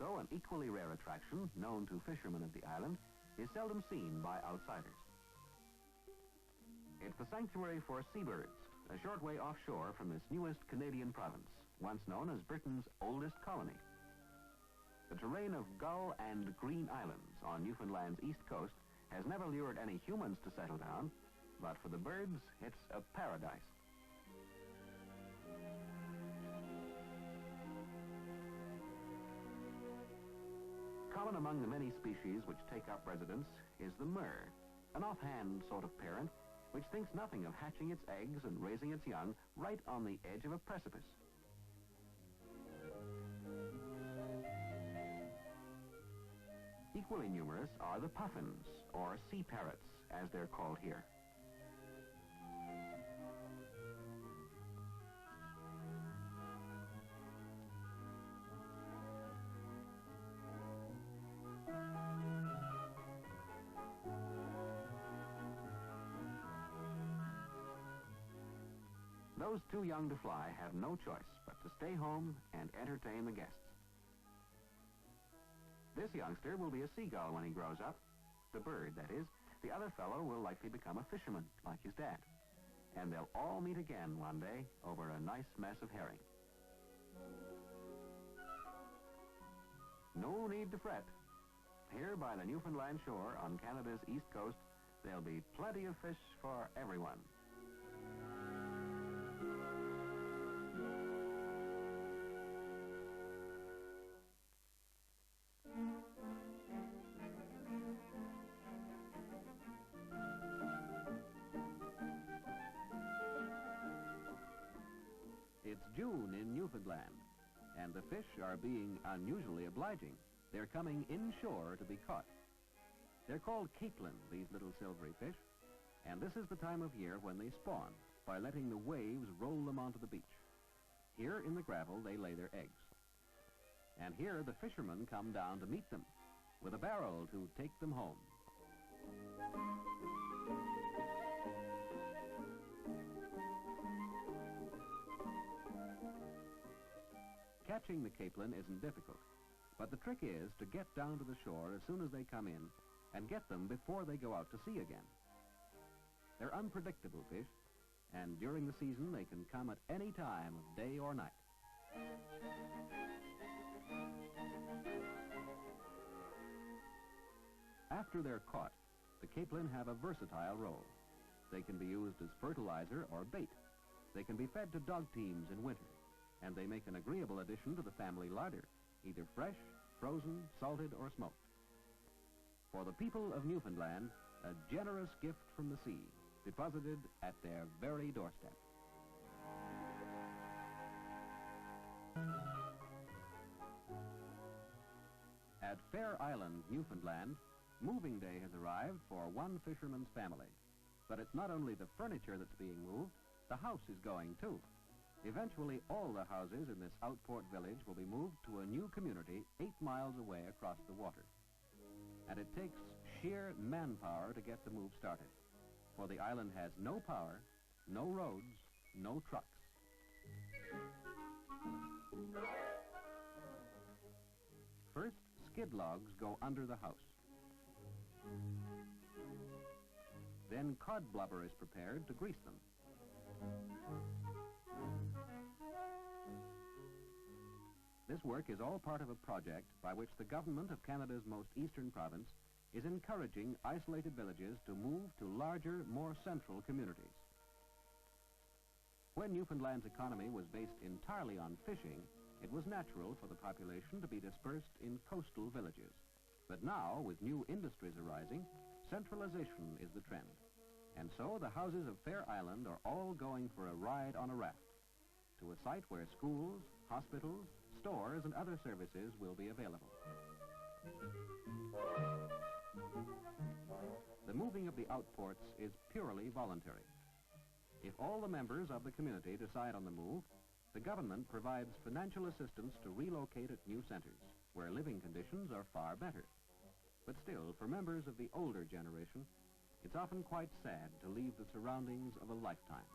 Also, an equally rare attraction, known to fishermen of the island, is seldom seen by outsiders. It's the sanctuary for seabirds, a short way offshore from this newest Canadian province, once known as Britain's oldest colony. The terrain of Gull and Green Islands on Newfoundland's east coast has never lured any humans to settle down, but for the birds, it's a paradise. Common among the many species which take up residence is the murre, an offhand sort of parent which thinks nothing of hatching its eggs and raising its young right on the edge of a precipice. Equally numerous are the puffins, or sea parrots, as they're called here. Those too young to fly have no choice but to stay home and entertain the guests. This youngster will be a seagull when he grows up. The bird, that is. The other fellow will likely become a fisherman, like his dad. And they'll all meet again one day over a nice mess of herring. No need to fret. Here by the Newfoundland shore on Canada's east coast, there'll be plenty of fish for everyone. It's June in Newfoundland, and the fish are being unusually obliging. They're coming inshore to be caught. They're called capelin, these little silvery fish, and this is the time of year when they spawn, by letting the waves roll them onto the beach. Here in the gravel they lay their eggs. And here the fishermen come down to meet them, with a barrel to take them home. Catching the capelin isn't difficult, but the trick is to get down to the shore as soon as they come in and get them before they go out to sea again. They're unpredictable fish, and during the season they can come at any time of day or night. After they're caught, the capelin have a versatile role. They can be used as fertilizer or bait. They can be fed to dog teams in winter, and they make an agreeable addition to the family larder, either fresh, frozen, salted, or smoked. For the people of Newfoundland, a generous gift from the sea, deposited at their very doorstep. At Fair Island, Newfoundland, moving day has arrived for one fisherman's family. But it's not only the furniture that's being moved, the house is going too. Eventually, all the houses in this outport village will be moved to a new community 8 miles away across the water. And it takes sheer manpower to get the move started, for the island has no power, no roads, no trucks. First, skid logs go under the house. Then cod blubber is prepared to grease them. This work is all part of a project by which the government of Canada's most eastern province is encouraging isolated villages to move to larger, more central communities. When Newfoundland's economy was based entirely on fishing, it was natural for the population to be dispersed in coastal villages. But now, with new industries arising, centralization is the trend. And so the houses of Fair Island are all going for a ride on a raft to a site where schools, hospitals, stores, and other services will be available. The moving of the outports is purely voluntary. If all the members of the community decide on the move, the government provides financial assistance to relocate at new centers, where living conditions are far better. But still, for members of the older generation, it's often quite sad to leave the surroundings of a lifetime.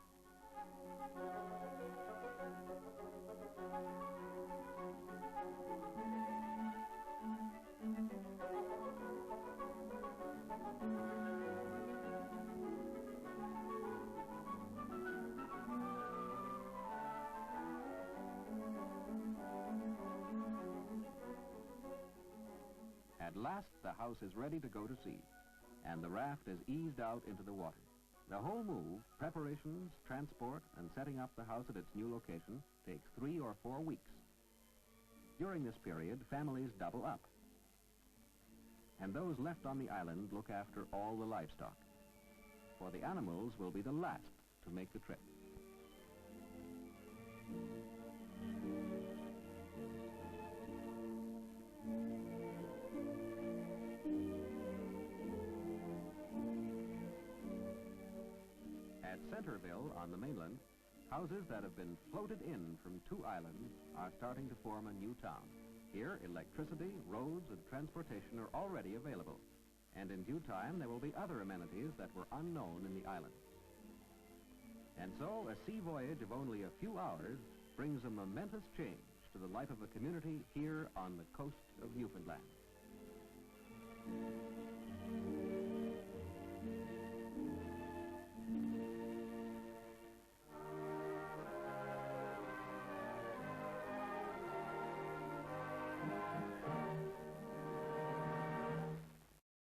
At last, the house is ready to go to sea, and the raft is eased out into the water. The whole move, preparations, transport, and setting up the house at its new location, takes 3 or 4 weeks. During this period, families double up, and those left on the island look after all the livestock, for the animals will be the last to make the trip. At Centerville on the mainland, houses that have been floated in from 2 islands are starting to form a new town. Here, electricity, roads, and transportation are already available, and in due time there will be other amenities that were unknown in the island. And so, a sea voyage of only a few hours brings a momentous change to the life of a community here on the coast of Newfoundland.